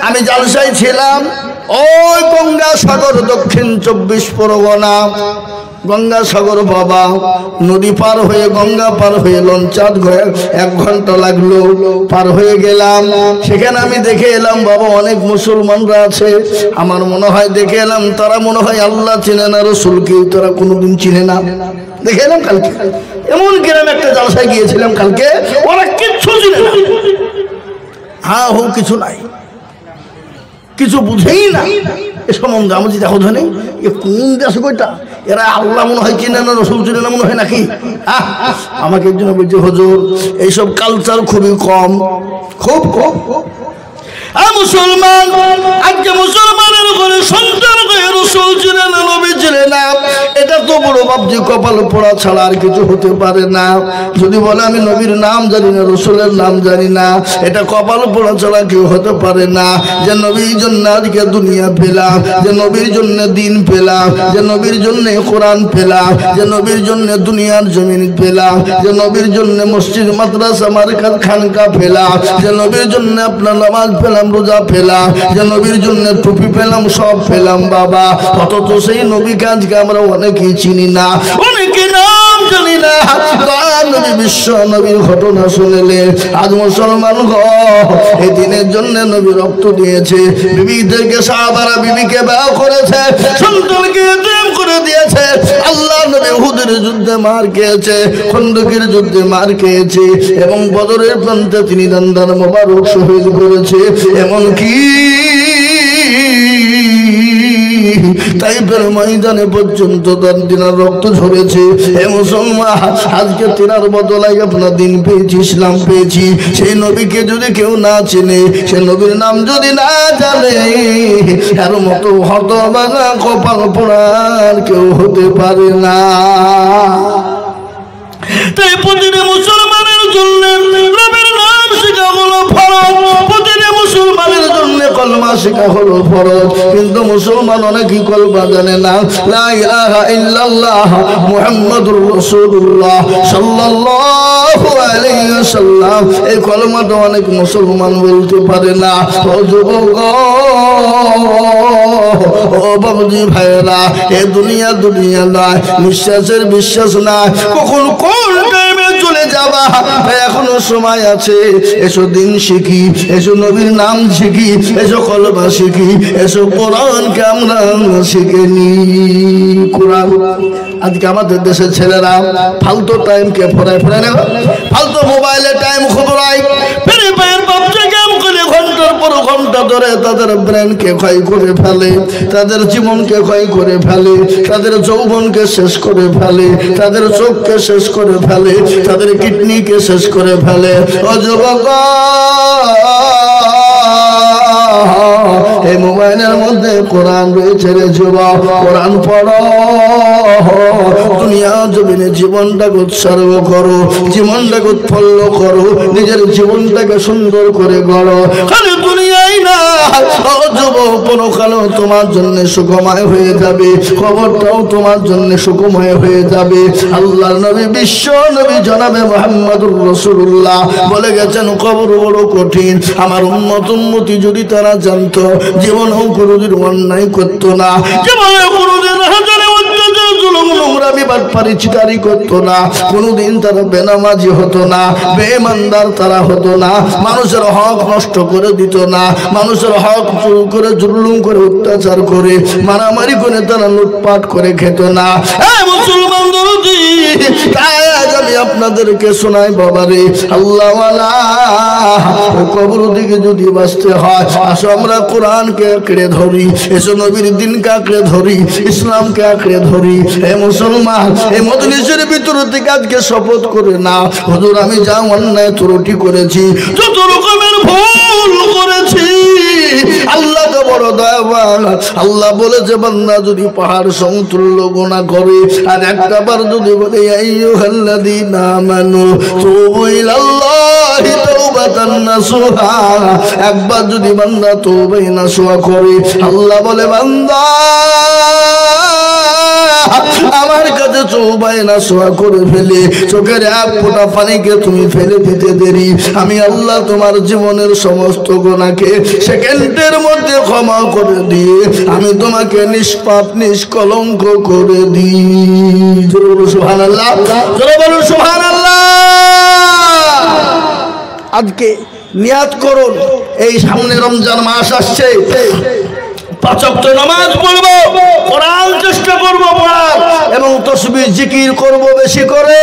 আমি জালসায় ছিলাম ওই গঙ্গাসাগর দক্ষিণ 24 পরগনা গঙ্গাসাগর বাবা নদী পার হয়ে গঙ্গা পার হয়ে লঞ্চাত 1 ঘন্টা লাগলো পার হয়ে গেলাম সেখানে আমি দেখে এলাম বাবা অনেক মুসলমানরা আছে আমার মনে হয় দেখে এলাম তারা মনে হয় আল্লাহ চিনে না রাসূলকে তারা কোনোদিন চিনে না দেখে এলাম কালকে এমন গ্রামে একটা জালসায় গিয়েছিলাম কালকে ওরা কিচ্ছু চিনে না হ্যাঁ হোক কিছু নাই কিছু বুঝেই না এ সম্বন্ধে আমি যদি দেখো জানি এ কোন দেশ কইটা এরা আল্লাহ মনে হয় চিনে না রাসূল চিনে না মনে হয় নাকি আমাকে একজন বলছে হুজুর এইসব কালচার খুবই কম খুব কম মুসলমান আজকে মুসলমানের ঘরে সন্তান রাসূল চিনে না নবী চিনে না এটা তো বড় বাপজি কপাল পোড়া ছাড়া আর কিছু হতে পারে না যদি বলে আমি নবীর নাম জানি না রাসূলের নাম জানি না এটা কপাল পোড়া ছাড়া কেউ হতে পারে না যে নবীর জন্য আজকে দুনিয়া পেলাম যে নবীর জন্য দিন পেলাম যে নবীর জন্য কোরআন পেলাম যে নবীর জন্য দুনিয়ার জমিন পেলাম যে নবীর জন্য মসজিদ মাদ্রাসা মার্কাত খানকা পেলাম যে নবীর জন্য আপনার নামাজ পেলাম রোজা পেলাম যে নবীর জন্য টুপি পেলাম সব পেলাম বাবা অথচ সেই নবীকে আজকে আমরা অনেকেই চিনি না অনেকে নাম জানি না নবী বিশ্ব নবীর ঘটনা শুনলে আজ মুসলমান এই দিনের জন্য নবী রক্ত দিয়েছে বিবিদেরকে সাহাবারা বিবিকে বিয়ে করেছে সন্তানকে প্রেম করে দিয়েছে আল্লাহ নবী উহুদের যুদ্ধে মার খেয়েছে খন্দকের যুদ্ধে মার খেয়েছে এবং বদরের প্রান্তে তিনি দান্দার মোবারক শহীদ করেছে এমনকি তাইফের ময়দানে পর্যন্ত তার দিনার রক্ত ঝরেছে হে মুসলমান আজকে তিনার বদলায় আপনার দিন পেয়েছি ইসলাম পেয়েছি সেই নবীকে যদি কেউ না চেনে সে নবীর নাম যদি না জানে এর মতো হতভাগা কপাল পোড়ার কেউ হতে পারে না তাই প্রতিটি মুসলমানের জন্য রবের নাম শেখা হলো ফরজ প্রতিটি মুসলমানের জন্য কলমা শেখা হলো ফরজ কিন্তু মুসলমান অনেকেই কলমা জানে না লা ইলাহা ইল্লাল্লাহ মুহাম্মাদুর রাসূলুল্লাহ সাল্লাল্লাহু আলাইহি ওয়াসাল্লাম এই কলমাটা অনেক মুসলমান বলতে পারে না ও যুবক ও বাবুজি ভাইরা এ দুনিয়া নয় নিঃশ্বাসের বিশ্বাস না কখন কোন টাইমে চলে যাবা এখনো সময় আছে এসো দিন শিখি এসো নবীর নাম শিখি এসো কলমা শিখি এসো কোরআনকে আমরা শিখে নি কোরআন আজকে আমাদের দেশের ছেলেরা ফালতু টাইমকে ফেরায় না ফালতু মোবাইলে টাইম খবরায় ফেরে পায়ের বাচ্চা গেম করে ঘন্টার পর ঘন্টা ধরে তাদের ব্রেনকে ক্ষয় করে ফেলে তাদের জীবনকে ক্ষয় করে ফেলে তাদের যৌবনকে শেষ করে ফেলে তাদের চোখকে শেষ করে ফেলে তাদের কিডনিকে শেষ করে ফেলে ও যুবক এই মোবাইলের মধ্যে কোরআন রয়েছে রে যুবক কোরআন পড়ো দুনিয়া জমিনে জীবনটাকে উৎসর্গ করো জীবনটাকে উৎফুল্ল করো নিজের জীবনটাকে সুন্দর করে গড়ো খালি দুনিয়ায় না ও যুবক পরকালও তোমার জন্য সুখময় হয়ে যাবে কবরটাও তোমার জন্য সুখময় হয়ে যাবে আল্লাহর নবী বিশ্ব নবী জনাবে মুহাম্মদুর রাসূলুল্লাহ বলে গেছেন কবর বড় কঠিন আমার উম্মতি যদি তারা জানতো জীবনেও কোনোদিন অন্যায় করতো না জীবনেও কোনোদিন হাজারে অত্যাচার জুলুম নোংরামি বাটপারি চিটারি করতো না কোনোদিন তারা বেনামাজি হতো না বেঈমানদার তারা হতো না মানুষের হক নষ্ট করে দিত না মানুষের হক চুরি করে জুলুম করে অত্যাচার করে মারামারি করে তারা লুটপাট করে খেত না মুসলমান দরদি তাই আজ আমি আপনাদেরকে শোনাই বাবারে আল্লাহওয়ালা কবর দিকে যদি বাঁচতে হয় আসো আমরা কোরআনকে আঁকড়ে ধরি এসো নবীর দিনকে আঁকড়ে ধরি ইসলামকে আঁকড়ে ধরি হে মুসলমান এই মজলিসের ভিতর থেকে আজকে শপথ করে না হুজুর আমি যা অন্যায় ত্রুটি করেছি যত রকমের ভুল করেছি আল্লাহ তো বড় দয়াবান আল্লাহ বলেছে বান্দা যদি পাহাড় সমতুল্য গুনাহ করে আর একটা বার যদি বলে আইয়ুহাল্লাযীনা আমানু তুবু ইলাল্লাহি তাওবাতান নাসুহা একবার যদি বান্দা তওবা নাসুহা করে আল্লাহ বলে বান্দা আমার কাছে চৌবাই না সোয়া করে ফেলে চোখের এক ফোঁটা পানিকে তুমি ফেলে দিতে দেরি, আমি আল্লাহ তোমার জীবনের সমস্ত গুনাহকে সেকেন্ডের মধ্যে ক্ষমা করে দিয়ে আমি তোমাকে নিষ্পাপ নিষ্কলঙ্ক করে দিই। জোরে বলুন সুবহানাল্লাহ, জোরে বলুন সুবহানাল্লাহ। আজকে নিয়াত করুন, এই সামনে রমজান মাস আসছে, 5 ওয়াক্ত নামাজ পড়বো, কোরআন চেষ্টা করবো পড়ার এবং তাসবিহ জিকির করব বেশি করে।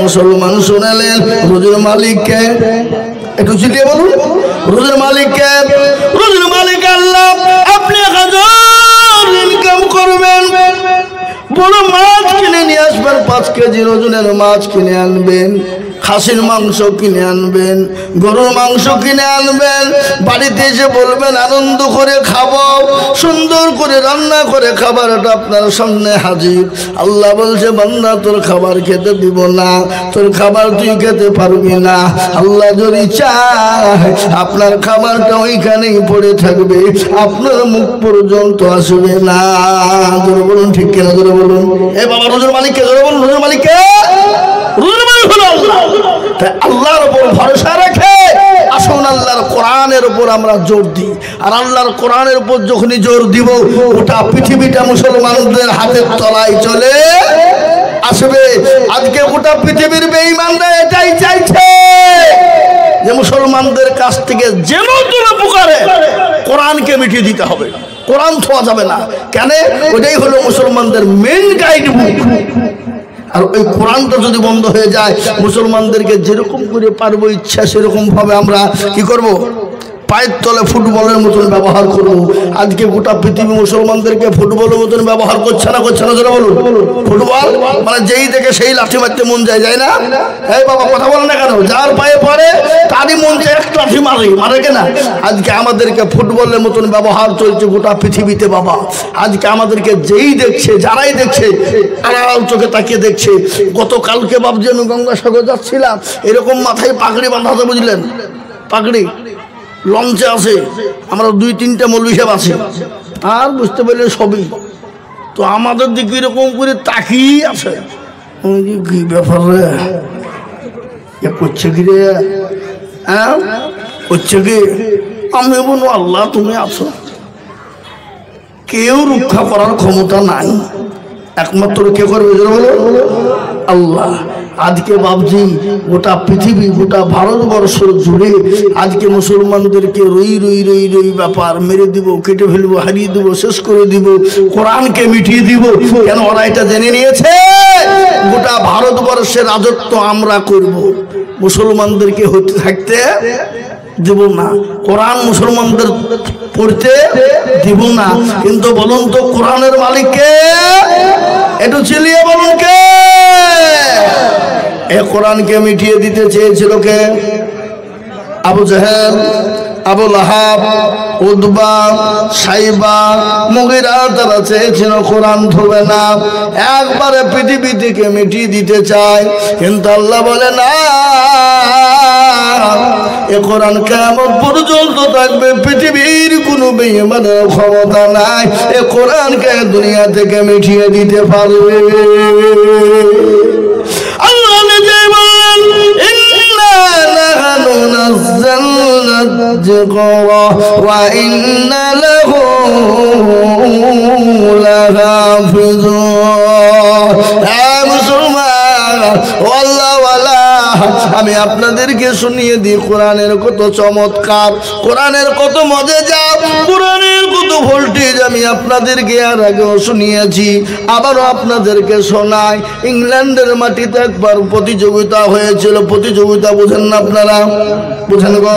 মুসলমান শুনালেন রোজের মালিককে, একটু চিলিয়ে বলুন, রোজের মালিককে? রোজের মালিক আল্লাহ। আপনি 1000 ইনকাম করবেন, বড় মাছ কিনে নিয়ে আসবেন, 5 কেজি ওজনের মাছ কিনে আনবেন, খাসির মাংস কিনে আনবেন, গরুর মাংস কিনে আনবেন, বাড়িতে এসে বলবেন আনন্দ করে খাবো, সুন্দর করে রান্না করে খাবারটা আপনার সামনে হাজির। আল্লাহ বলছে বান্দা তোর খাবার খেতে দিব না, তোর খাবার তুই খেতে পারবি না। আল্লাহ যদি চায় আপনার খাবারটা ওইখানেই পড়ে থাকবে, আপনার মুখ পর্যন্ত আসবে না। ধরে বলুন ঠিক কিনা, ধরে বলুন। এ বাবা রোজের মালিককে, ধরে বলুন রোজের মালিককে? রোজের মালিক হলো আল্লাহ। তাই আল্লাহর উপর ভরসা রেখে আসুন আল্লাহর কোরআনের উপর আমরা জোর দিই। আর আল্লাহর কোরআনের উপর যখনই জোর দিব, গোটা পৃথিবীটা মুসলমানদের হাতের তলায় চলে আসবে। আজকে গোটা পৃথিবীর বেঈমানরা এটাই চাইছে যে মুসলমানদের কাছ থেকে যেন কোনো প্রকারে কোরআনকে মিটিয়ে দিতে হবে, কোরআন ছোঁয়া যাবে না। কেন? ওইটাই হলো মুসলমানদের মেন গাইড বুক। আর ওই কোরআনটা যদি বন্ধ হয়ে যায়, মুসলমানদেরকে যেরকম করে পারবো ইচ্ছা সেরকম ভাবে আমরা কি করব? পায়ের তলে ফুটবলের মতন ব্যবহার করব। আজকে গোটা পৃথিবী মুসলমানদেরকে ফুটবলের মতন ব্যবহার করছে না, করছে না? যারা বলুন ফুটবল মানে যেই দেখে সেই লাঠি মারতে মন যায়, যায় না? এই বাবা কথা বলেন না কেন? যার পায়ে পড়ে তারই মন চায় এক লাঠি মারে, মারে কেনা? আজকে আমাদেরকে ফুটবলের মতন ব্যবহার চলছে গোটা পৃথিবীতে বাবা। আজকে আমাদেরকে যেই দেখছে, যারাই দেখছে, আড়াল চোখে তাকিয়ে দেখছে। গতকালকে ভাবছি আমি গঙ্গাসাগর যাচ্ছিলাম, এরকম মাথায় পাগড়ি বাঁধাতে, বুঝলেন? পাগড়ি লঞ্চে আছে, আমরা 2-3টা মৌলভী সাহেব আছে, আর বুঝতে পারলেন সবই। তো আমাদের দিকে এরকম করে তাকিয়ে আছে, কি ব্যাপার রে, করছে কি রে, হ্যাঁ করছে কি? আমি বলবো আল্লাহ তুমি আছো, কেউ রক্ষা করার ক্ষমতা নাই, একমাত্র কে করবে বলো? আল্লাহ। আজকে ভাবছি গোটা পৃথিবী, গোটা ভারতবর্ষ জুড়ে আজকে মুসলমানদেরকে রই রই রই রই ব্যাপার, মেরে দিব, কেটে ফেলবো, হারিয়ে দিব, শেষ করে দিব, কোরআনকে মিটিয়ে দিব। কেন? ওরা এটা জেনে নিয়েছে গোটা ভারতবর্ষের রাজত্ব আমরা করব, মুসলমানদেরকে হতে থাকতে দেব না, কোরআন মুসলমানদের পড়তে দিব না। কিন্তু বলুন তো কোরআনের মালিককে? একটু চিলিয়ে বলুন কে? এ কোরআনকে মিটিয়ে দিতে চেয়েছিল কে? আবু জাহেল, আবু লাহাব, উতবা, সাইবা, মুগিরা, তারা চেয়েছিল কোরআন ধরবে না, একবারে পৃথিবী থেকে মিটিয়ে দিতে চায়। কিন্তু আল্লাহ বলে না, এ কোরআন কিয়ামত পর্যন্ত থাকবে, পৃথিবীর কোনো বেঈমানের ক্ষমতা নাই এ কোরআনকে দুনিয়া থেকে মিটিয়ে দিতে পারবে। আল্লাহ নিজে বলেন ইন্না নাহনু নাযালনা যিকরা ওয়া ইন্না লাহু লাহাফিজুন। হে মুসলমান, আল্লাহ ওয়ালা, আমি আপনাদেরকে শুনিয়ে দিই কোরআনের কত চমৎকার, কোরআনের কত মজেজা, কোরআনের কত ভোল্টেজ আমি আপনাদেরকে আর আগেও শুনিয়েছি, আবারও আপনাদেরকে শোনাই। ইংল্যান্ডের মাটিতে একবার প্রতিযোগিতা হয়েছিল। প্রতিযোগিতা বুঝেন না আপনারা? বুঝেন গো?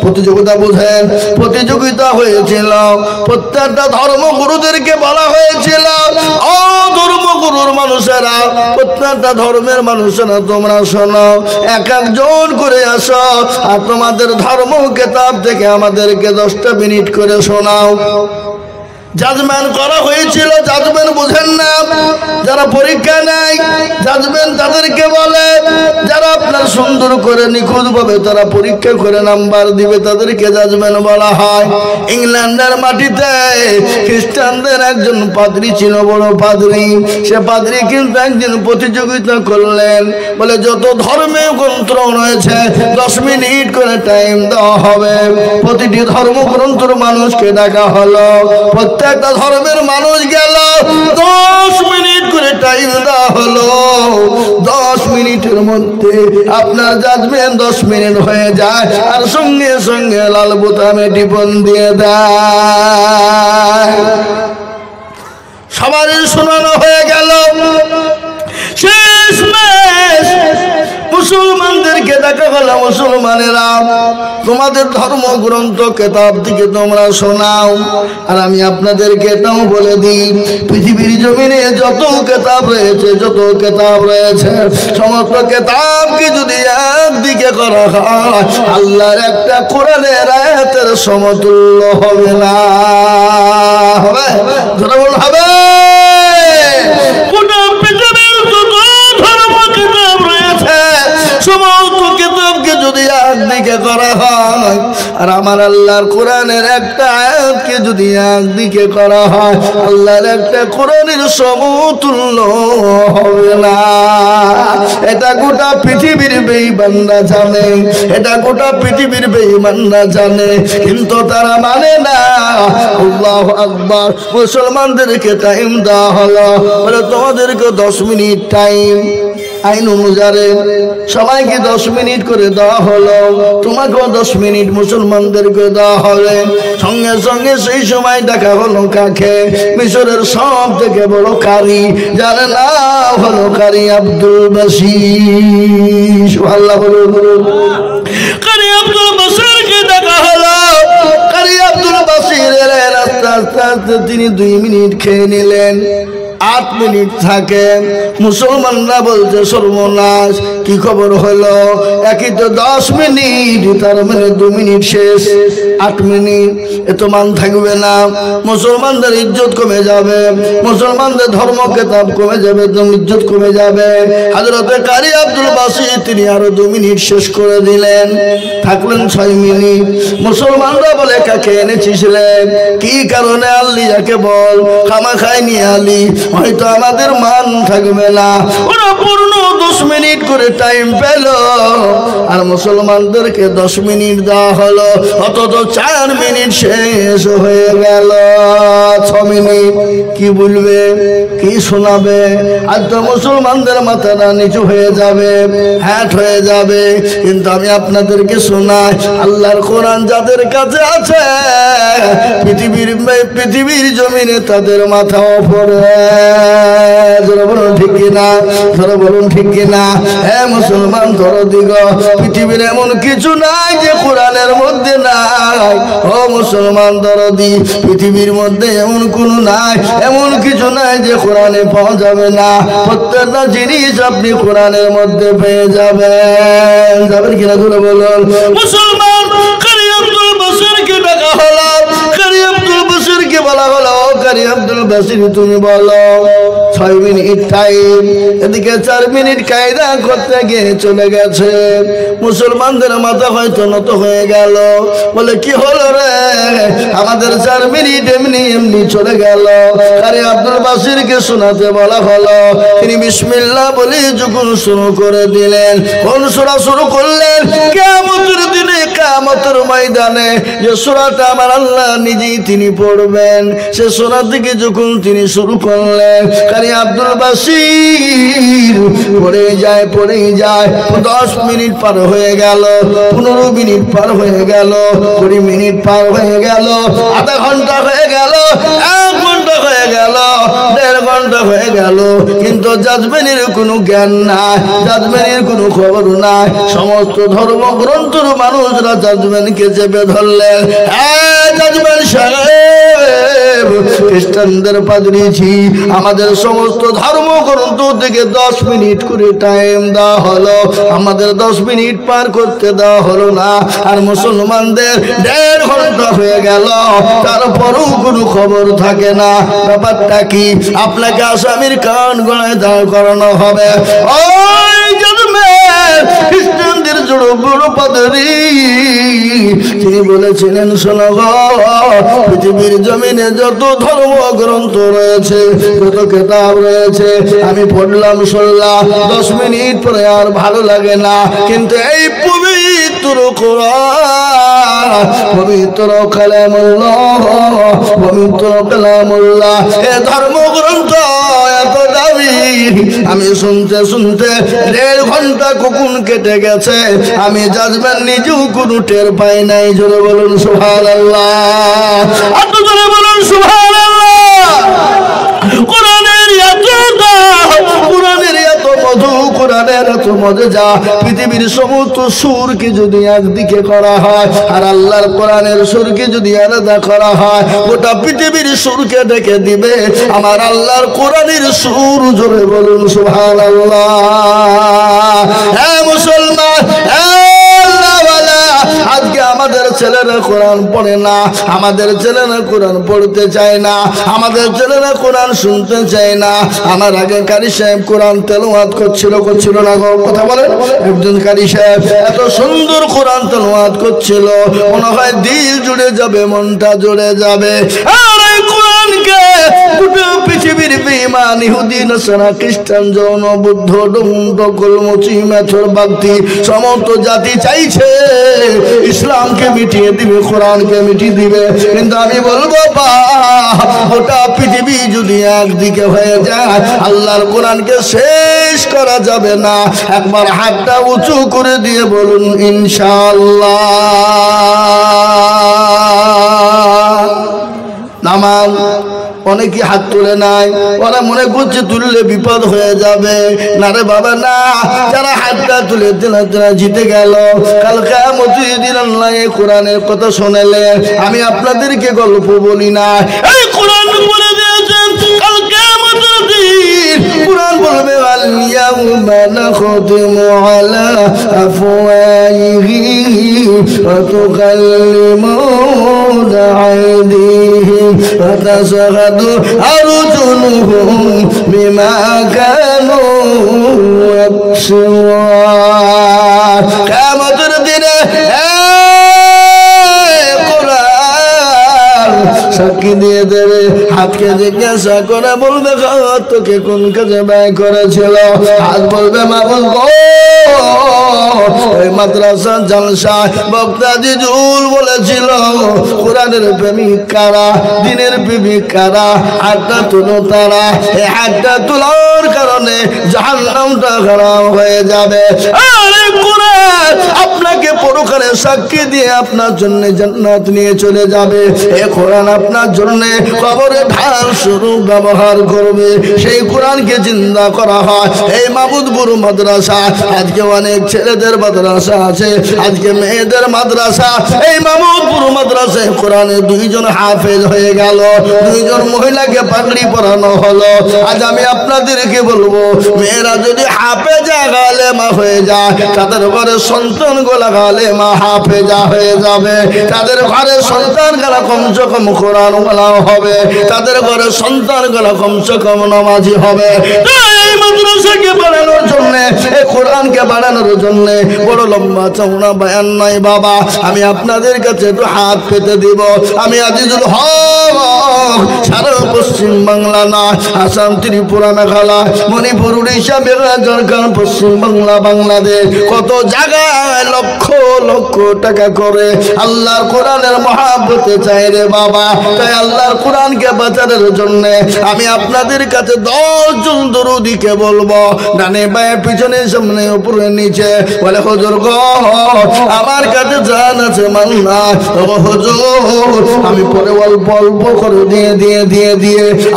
প্রতিযোগিতা বুঝেন? প্রতিযোগিতা হয়েছিল, প্রত্যেকটা ধর্মগুরুদেরকে বলা হয়েছিল, ও ধর্মগুরুর মানুষেরা, প্রত্যেকটা ধর্মের মানুষেরা তোমরা শোনো, এক একজন করে আসো আর তোমাদের ধর্ম কিতাব থেকে আমাদেরকে 10টা মিনিট করে শোনাও। জাজমেন্ট করা হয়েছিল। জাজমেন্ট বুঝেন না? যারা পরীক্ষা নেয় জাজমেন্ট তাদেরকে বলে, যারা যারা আপনার সুন্দর করে নিখুঁতভাবে তারা পরীক্ষা করে নাম্বার দিবে তাদেরকে জাজমেন্ট বলা হয়। ইংল্যান্ডের মাটিতে খ্রিস্টানদের একজন পাদ্রী ছিল, বড় পাদ্রী। সে পাদ্রী কিন্তু একদিন প্রতিযোগিতা করলেন, বলে যত ধর্মীয় গ্রন্থ রয়েছে 10 মিনিট করে টাইম দেওয়া হবে। প্রতিটি ধর্মগ্রন্থের মানুষকে ডাকা হলো, প্রত্যেকটা ধর্মের মানুষ গেল, 10 মিনিট করে টাইম দেওয়া হলো। 10 মিনিটের মধ্যে আপনার জাজমেন্ট 10 মিনিট হয়ে যায়, আর সঙ্গে সঙ্গে লাল বোতামে টিপন দিয়ে দেয়। সবারই শোনানো হয়ে গেল। শেষ মেশ মুসলমানদেরকে দেখা গেল, মুসলমানেরা তোমাদের ধর্মগ্রন্থ কেতাব থেকে তোমরা শোনাও, আর আমি আপনাদেরকে এটাও বলে দিই, পৃথিবীর জমিনে যত কেতাব রয়েছে সমস্ত কেতাবকে যদি একদিকে করা হয় আল্লাহর একটা কোরআনের আয়াতের সমতুল্য হবে না। হবে হবে গোটা পৃথিবীর যত ধর্ম কিতাব রয়েছে সমস্ত কিতাবকে যদি একদিকে করা হয় আর আমার আল্লাহর কোরআনের একটা আয়াতকে যদি একদিকে করা হয় আল্লাহর একটা কোরআনের সমতুল্য হবে না। এটা গোটা পৃথিবীর বেঈমানরা জানে, এটা গোটা পৃথিবীর বেঈমানরা জানে, কিন্তু তারা মানে না। আল্লাহু আকবার। মুসলমানদেরকে টাইম দেওয়া হলো, বলে তোমাদেরকে 10 মিনিট টাইম। আইন অনুযায়ী সবাইকে 10 মিনিট করে দেওয়া হলো, তোমাকেও 10 মিনিট মুসলমানদেরকে দেওয়া হবে। সঙ্গে সঙ্গে সেই সময় দেখা হলো কাকে? মিশরের সব থেকে বড় কারি, যার নাম হলো কারি আব্দুল বাসির। আল্লাহ বলুন, কারি আব্দুল বাসিরকে দেখা হলো। কারি আব্দুল বাসির আস্তে আস্তে আস্তে তিনি 2 মিনিট খেয়ে নিলেন। 8 মিনিট থাকে। মুসলমানরা বলছে সর্বনাশ, কি খবর হলো? একই তো 10 মিনিট, তার মানে 2 মিনিট শেষ। 8 মিনিট এত মান থাকবে না, মুসলমানদের ইজ্জত কমে যাবে, মুসলমানদের ধর্ম কেতাব কমে যাবে, ইজ্জত কমে যাবে। হযরতে কারি আব্দুল বাসির তিনি আরো 2 মিনিট শেষ করে দিলেন, থাকলেন 6 মিনিট। মুসলমানরা বলে কাকে এনেছিস রে? কি কারণে আনলি? যাকে বল, খামা খায়নি আলি, হয়তো আমাদের মান থাকবে না। ওরা পূর্ণ 10 মিনিট করে টাইম পেল, আর মুসলমানদেরকে 10 মিনিট দেওয়া হলো, অথচ 4 মিনিট শেষ হয়ে গেল। 6 মিনিট কি বলবে, কি শোনাবে? আর তো মুসলমানদের মাথাটা নিচু হয়ে যাবে, হ্যাট হয়ে যাবে। কিন্তু আমি আপনাদেরকে শোনাই, আল্লাহর কোরআন যাদের কাছে আছে পৃথিবীর জমিনে তাদের মাথা ওপরে। বলুন ঠিক কিনা, বলুন ঠিক কিনা? হ্যাঁ মুসলমান দরদিগ, পৃথিবীর এমন কিছু নাই যে কোরআনের মধ্যে নাই। ও মুসলমান দরদি, পৃথিবীর মধ্যে এমন কোনো নাই, এমন কিছু নাই যে কোরআনে পাওয়া যাবে না। প্রত্যেকটা জিনিস আপনি কোরআনের মধ্যে পেয়ে যাবেন। যাবেন কিনা ধরে বলুন। মুসলমান কারি আব্দুল বাসিরকে ডাকা হলো, কারি আব্দুল বাসিরকে বলা হলো, কারি আব্দুল বাসির তুমি বলো। 6 মিনিট টাইম, এদিকে 4 মিনিট কায়দা করতে গিয়ে চলে গেছে। মুসলমানদের মাথা হয়তো নত হয়ে গেল, বলে কি হলো রে? আমাদের 4 মিনিট এমনি এমনি চলে গেল। কারি আব্দুল বাসিরকে শোনাতে বলা হলো, তিনি বিসমিল্লাহ বলে যখন শুরু করে দিলেন। কোন সূরা শুরু করলেন? কিয়ামতের দিনে, কিয়ামতের ময়দানে যে সূরাটা আমার আল্লাহ নিজেই তিনি পড়বেন, সে সূরা থেকে যখন তিনি শুরু করলেন, কারি আব্দুল বাসির পড়ে যায় 10 মিনিট পার হয়ে গেল, 15 মিনিট পার হয়ে গেল, 20 মিনিট পার হয়ে গেল, আধা ঘন্টা হয়ে গেল, 1 ঘন্টা হয়ে গেল, 1.5 ঘন্টা হয়ে গেল, কিন্তু জাজমেনের কোনো জ্ঞান নাই, জাজমেনের কোনো খবর নাই। সমস্ত ধর্মগ্রন্থের মানুষরা জাজমেনকে চেপে ধরলেন। হ্যাঁ জাজমেন সাহেব, খ্রিস্টানদের পাদ্রীজি, আমাদের সমস্ত ধর্মগ্রন্থ থেকে 10 মিনিট করে টাইম দেওয়া হলো, আমাদের 10 মিনিট পার করতে দেওয়া হলো না। আর মুসলমানদের 1.5 ঘন্টা হয়ে গেল, তারপরও কোনো খবর থাকে না। ব্যাপারটা কি? আপনাকে আসামির কান গলায় দাঁড় করানো হবে। ওই জাজমেন খ্রিস্টানদের বড় পাদ্রী তিনি বলেছিলেন, শোনো গো, পৃথিবীর জমিনে যত ধর্মগ্রন্থ রয়েছে, যত কিতাব রয়েছে, আমি পড়লাম শুনলাম, 10 মিনিট পরে আর ভালো লাগে না, কিন্তু এই পবিত্র কোরআন, পবিত্র কালামুল্লাহ, পবিত্র কালামুল্লাহ, এ ধর্মগ্রন্থ এত দামি, আমি শুনতে শুনতে 1.5 ঘন্টা কখন কেটে গেছে আমি জাজমেন্ট নিজেও কোনো টের পাই নাই। জোরে বলুন সুবহানাল্লাহ, এত জোরে বলুন সুবহানাল্লাহ। কোরআনের এত দাম, কোরআনের এত মধু, কোরআনের এত মজা, পৃথিবীর সমস্ত সুরকে যদি একদিকে করা হয় আর আল্লাহর কোরআনের সুরকে যদি আলাদা করা হয়, গোটা পৃথিবীর সুরকে ডেকে দিবে আমার আল্লাহর কোরআনের সুর। জোরে বলুন সুবহানাল্লাহ। হ্যাঁ মুসলমান, আজকে আমাদের ছেলেরা কোরআন পড়ে না, আমাদের ছেলেরা কোরআন পড়তে চায় না, আমাদের ছেলেরা কোরআন শুনতে চায় না। আমার আগে কারি সাহেব কোরআন তেলাওয়াত করছিল না গো, কথা বলেন? একজন কারি সাহেব এত সুন্দর কোরআন তেলাওয়াত করছিল, মনে হয় দিল জুড়ে যাবে, মনটা জুড়ে যাবে। আর এই কোরআনকে গোটা পৃথিবীর বেঈমান ইহুদি, নাসারা, খ্রিস্টান, জৈন, বুদ্ধ, ডোমকল, মুচি, মেথর, বাগদি সমস্ত জাতি চাইছে ইসলামকে মিটিয়ে দিবে, কোরআনকে মিটিয়ে দিবে, কিন্তু আমি বলবো গোটা পৃথিবী যদি একদিকে হয়ে যায় আল্লাহর কোরআনকে শেষ করা যাবে না। একবার হাতটা উঁচু করে দিয়ে বলুন ইনশাআল্লাহ। নামাজ অনেকে হাত তুলে নাই, ওরা মনে করছে তুললে বিপদ হয়ে যাবে। না রে বাবা না, যারা হাতটা তুলে তারা জিতে গেল। কাল কিয়ামতের দিন আল্লাহ এই কোরআনের কথা শোনালেন। আমি আপনাদেরকে গল্প বলি না, এই কোরআন বলে দিয়েছেন কাল কিয়ামতের দিন কোরআন বলবে আল-ইয়াউমা নাখতিমু আলা আফওয়াহিহিম ওয়া তুকাল্লিমুনা আইদিহিম ওয়া তাশহাদু আরজুলুহুম বিমা কানু ইয়াকসিবুন। কিয়ামতের দিনে সাক্ষী দিয়ে দেবে, হাতকে জিজ্ঞাসা করে বলবে তোকে কোন কাজে ব্যয় করেছিল? হাত বলবে মাবুদ গো, ওই মাদ্রাসা জলসা বক্তা জিজুল বলেছিল কোরআনের প্রেমিক কারা, দিনের প্রেমিক কারা, হাতটা তুলো তারা। এই হাতটা তোলার কারণে জাহান্নামটা খারাপ হয়ে যাবে। আরে কোরআন আপনাকে পরকালে সাক্ষী দিয়ে আপনার জন্য জান্নাত নিয়ে চলে যাবে। এই কোরআন আপনার জন্য কবরে ঢাল স্বরূপ ব্যবহার করবে। সেই কোরআনকে জিন্দা করা হয় এই মাবুদপুর মাদ্রাসা। আজকে অনেক ছেলেদের মাদ্রাসা আছে, আজকে মেয়েদের মাদ্রাসা। এই মাবুদপুর মাদ্রাসায় কোরআনে 2 জন হাফেজ হয়ে গেল, 2 জন মহিলাকে পাগড়ি পরানো হলো। আজ আমি আপনাদেরকে বলবো, মেয়েরা যদি হাফেজা আলেমা হয়ে যায়, তাদের ঘরে সন্তান গোলা আলেমা হাফেজা হয়ে যাবে। তাদের ঘরে সন্তান গলা কমসে কম কোরআন ওয়ালা হবে, তাদের ঘরে সন্তান গলা কমসে কম নামাজি হবে। এই মাদ্রাসাকে বাড়ানোর জন্য, এই কোরআনকে বাড়ানোর জন্য বড় লম্বা চওড়া বয়ান নাই বাবা। আমি আপনাদের কাছে একটু হাত পেতে দিব। আমি আজিজুল হক সারা পশ্চিম বাংলা না, আসাম, ত্রিপুরা, মেঘালয়, মণিপুর, উড়িষ্যা, বিহার, ঝাড়খণ্ড, পশ্চিম বাংলা, বাংলাদেশ, কত জায়গায় লক্ষ লক্ষ টাকা করে আল্লাহর কোরআনের মহাব্বতে চাই রে বাবা। তাই আল্লাহর কোরআনকে বাঁচানোর জন্য আমি আপনাদের কাছে 10 জন দরুদিকে বলবো, ডানে বায়ে পিছনে সামনে উপরে নিচে, বলে হুজুর গো আমার কাছে জান আছে মান নাই, ও হুজুর আমি পরে অল্প অল্প করে দিয়ে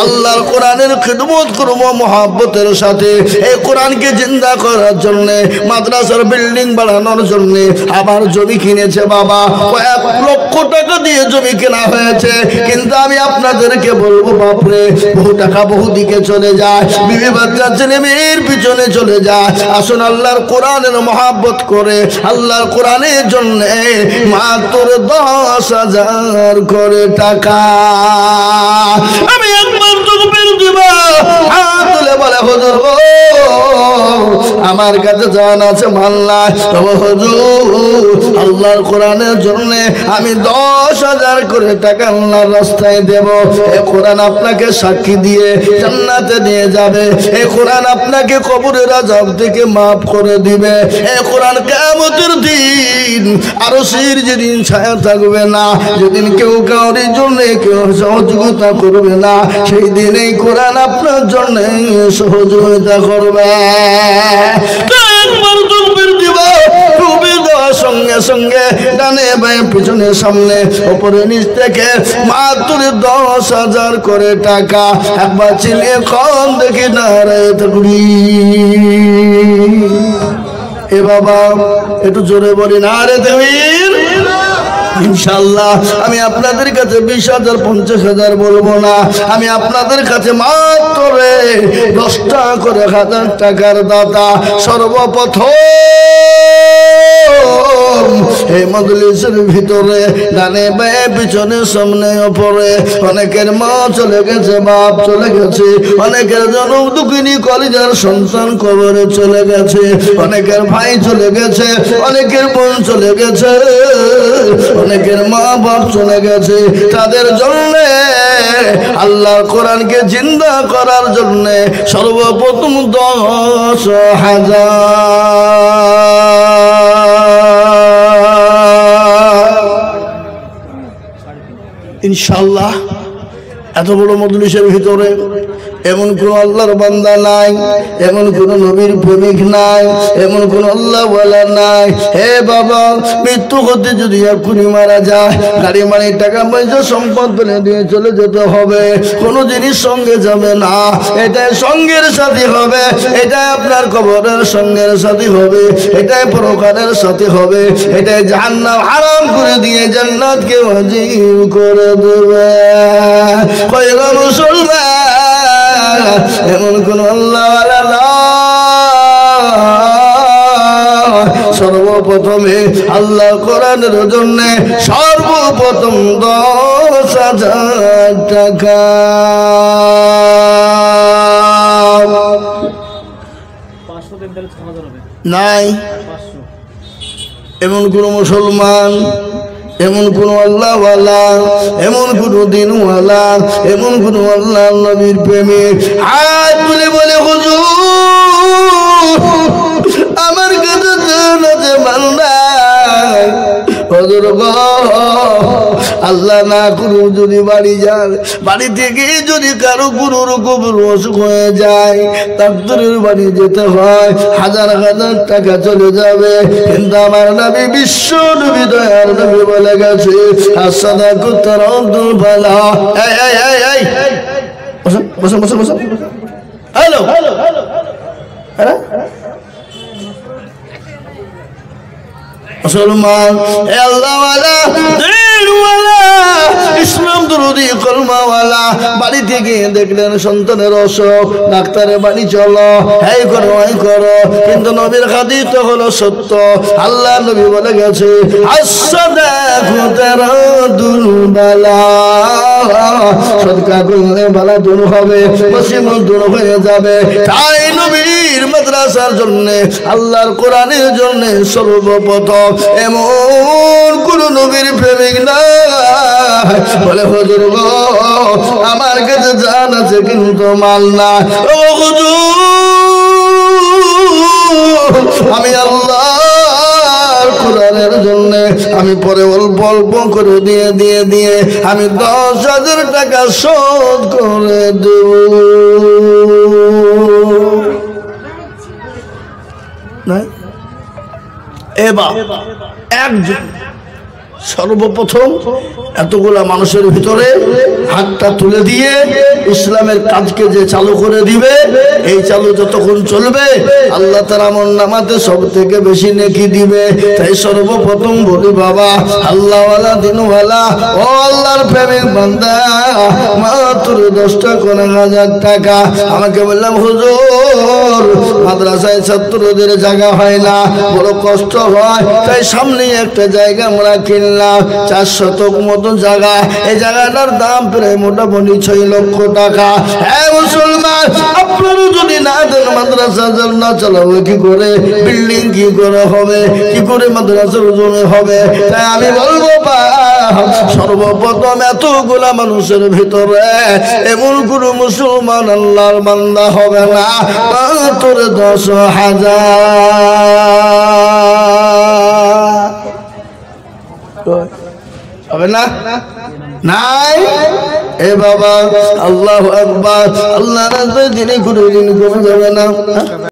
আল্লাহর কোরআনের খিদমত করবো মহাব্বতের সাথে। এই কোরআনকে জিন্দা করার জন্য, মাদ্রাসার বিল্ডিং বাড়ানোর জন্য আবার জমি কিনেছে বাবা। 1 লক্ষ টাকা দিয়ে জমি কেনা হয়েছে। কিন্তু আমি আপনাদেরকে বলবো বাপরে, বহু টাকা বহু দিকে চলে যায়, বিবি বাচ্চা ছেলে মেয়ের পিছনে চলে যায়। আসুন আল্লাহর কোরআনের মহাব্বত করে আল্লাহর কোরআনের জন্য মাত্র 10,000 করে টাকা আমি একবার তো পেরে দিব। হাত তুলে বলে হুজুর গো আমার কাছে জান আছে মাল নাই। তবে হুজুর আল্লাহর কোরআনের জন্য আমি 10,000 করে টাকা আল্লাহর রাস্তায় দেব। এই কোরআন আপনাকে সাক্ষী দিয়ে জান্নাতে নিয়ে যাবে। এই কোরআন আপনাকে কবরের আযাব থেকে মাফ করে দিবে। এই কোরআন কিয়ামতের দিন আরশের যেদিন ছায়া থাকবে না, যেদিন কেউ কাউরির জন্য কেউ সহযোগিতা করবে না, সেই দিন এই কোরআন আপনার জন্য সহযোগিতা করবে। একবার তকবীর দিব, তকবীর দেওয়ার সঙ্গে সঙ্গে ডানে বাঁয়ে পিছনে সামনে উপরে নিচ থেকে মাত্র 10,000 করে টাকা। একবার চিনিয়ে কম দেখি নারায়ে তাকবীর। এ বাবা একটু জোরে বলি নারায়ে তাকবীর। ইনশাআল্লাহ আমি আপনাদের কাছে 20,000 50,000 বলবো না, আমি আপনাদের কাছে মাত্র 10 টাকা করে 1000 টাকার দাতা। সর্বপ্রথম এই মজলিসের ভিতরে ডানে বাঁয়ে পিছনে সামনে উপরে অনেকের মা চলে গেছে, বাপ চলে গেছে, অনেকের জনম দুঃখিনী কলিজার সন্তান কবরে চলে গেছে, অনেকের ভাই চলে গেছে, অনেকের বোন চলে গেছে, অনেকের মা বাপ চলে গেছে। তাদের জন্য আল্লাহর কোরআনকে জিন্দা করার জন্য সর্বপ্রথম 10,000 ইনশাআল্লাহ। এত বড় মজলিসের ভিতরে এমন কোন আল্লাহর বান্দা নাই, এমন কোন নবীর প্রেমিক নাই, এমন কোন আল্লাহ ওয়ালা নাই। হে বাবা, মৃত্যু হতে যদি এখনই মারা যায়, গাড়ি মানি টাকা পয়সা সম্পদ ফেলে দিয়ে চলে যেতে হবে, কোনো জিনিস সঙ্গে যাবে না। এটাই সঙ্গের সাথী হবে, এটাই আপনার কবরের সঙ্গের সাথী হবে, এটাই পরকালের সাথী হবে, এটাই জাহান্নাম হারাম করে দিয়ে জান্নাতকে ওয়াজিব করে দেবে। কয়লা মুসলমান, এমন কোন আল্লাহ সর্বপ্রথমে আল্লাহ কোরআনের জন্য সর্বপ্রথম 10,000 টাকা। নাই এমন কোন মুসলমান, এমন কোন আল্লাহওয়ালা, এমন কোন দিনওয়ালা, এমন কোন আল্লাহ নবীর প্রেমিক হাত তুলে বলে হুজুর আমার কাছে জানাতে বান্দা হুজুর গো, আল্লাহ না করুন যদি বাড়ি যান, বাড়ি থেকে যদি কারো কোনো রকম অসুখ হয়ে যায়, ডাক্তারের বাড়ি যেতে হয়, 1000 টাকা চলে যাবে। কিন্তু আমার নবী বিশ্ব নবী দয়ার নবী বলে গেছে আসাদাকু তারাদুল বালা। এই এই এই এই বসো বসো বসো বসো। হ্যালো হ্যাঁ মুসলমান, আল্লাহওয়ালা, দিনওয়ালা, ইসলাম দরদি কলমাওয়ালা, বাড়ি থেকে দেখলেন সন্তানের অসুখ, ডাক্তারের বাড়ি চলো, এই করো এই করো। কিন্তু নবীর হাদিস তো হলো সত্য। আল্লাহ নবী বলে গেছে আসসাদাকু তারাদুল বালা, সদকা করলে বালা দূর হবে, মুসিবত দূর হয়ে যাবে। তাই নবীর মাদ্রাসার জন্য, আল্লাহর কোরআনের জন্য সর্বপ্রথম এমন কোন নবীর প্রেমিক না বলে হুজুর গো আমার কাছে জান আছে কিন্তু মাল না। ও হুজুর আমি আল্লাহর কোরআনের জন্য আমি পরে অল্প অল্প করে দিয়ে দিয়ে দিয়ে আমি 10,000 টাকা শোধ করে দেব। না এবার একজন সর্বপ্রথম এতগুলা মানুষের ভিতরে হাতটা তুলে দিয়ে ইসলামের কাজকে যে চালু করে দিবে, এই চালু যতক্ষণ চলবে আল্লাহ তাআলা আমল নামাতে সব থেকে বেশি নেকি দিবে। তাই সর্বপ্রথম বলি বাবা আল্লাহওয়ালা দিনওয়ালা ও আল্লাহর প্রেমিক বান্দা, মাত্র 10 টাকা 1000 টাকা। আমাকে বললাম হুজুর মাদ্রাসায় ছাত্রদের জায়গা হয় না, বড় কষ্ট হয়, তাই সামনে একটা জায়গা আমরা কিনলাম 4 শতক মতো জায়গা। এই জায়গাটার দাম প্রায় মোটামুটি 6 লক্ষ টাকা। হ্যাঁ মুসলমান, আপনারও যদি না দেন মাদ্রাসা না চালাবো কি করে, বিল্ডিং কি করে হবে, কি করে মাদ্রাসার জমি হবে? তাই আমি বলবো সর্বপ্রথম এতগুলা মানুষের ভিতরে এমন কোন মুসলমান আল্লাহর বান্দা হবে না তোর 10,000 হবে না? নাই এ বাবা, আল্লাহু আকবার। আল্লাহ রাজা দিনে কোনো দিন কমে যাবে না।